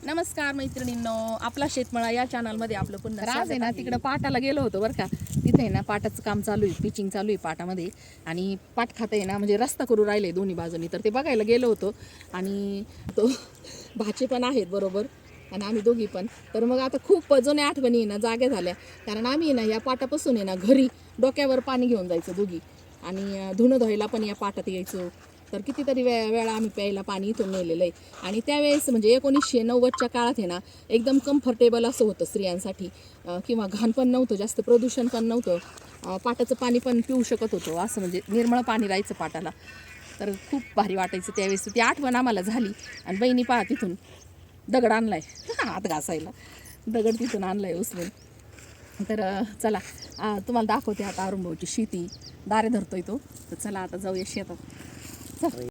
नमस्कार मैत्रिणींनो, आपला शेतमळा या चॅनलमध्ये आपलं पुन्हा आज आहे ना तिकडं पाटाला गेलो होतो बरं का. तिथे आहे ना पाटाचं काम चालू आहे, पिचिंग चालू आहे पाटामध्ये. आणि पाट खात आहे ना म्हणजे रस्ता करू राहिले दोन्ही बाजूनी, तर ते बघायला गेलो होतो. आणि तो भाचे पण आहेत बरोबर, आणि आम्ही दोघी पण. तर मग आता खूप जुन्या आठवणी आहे ना जाग्या झाल्या. कारण आम्ही आहे ना या पाटापासून आहे ना घरी डोक्यावर पाणी घेऊन जायचं दोघी, आणि धुणं धुवायला पण या पाटात यायचो. तर कितीतरी वेळा आम्ही प्यायला पाणी इथून नेलेलं आहे. आणि त्यावेळेस म्हणजे 1990च्या काळात आहे ना एकदम कम्फर्टेबल असं होतं स्त्रियांसाठी. किंवा घाण पण नव्हतं, जास्त प्रदूषण पण नव्हतं. पाटाचं पाणी पण पिऊ शकत होतो, असं म्हणजे निर्मळ पाणी राहायचं पाटाला. तर खूप भारी वाटायचं त्यावेळेस. ती आठवण आम्हाला झाली. आणि बहिणी पहा तिथून दगड आणलाय हात घासायला, दगड तिथून आणलाय उचलून. तर चला तुम्हाला दाखवते आता अरुण भाऊची शेती. दारे धरतोय तो. तर चला आता जाऊया शेतात. चल.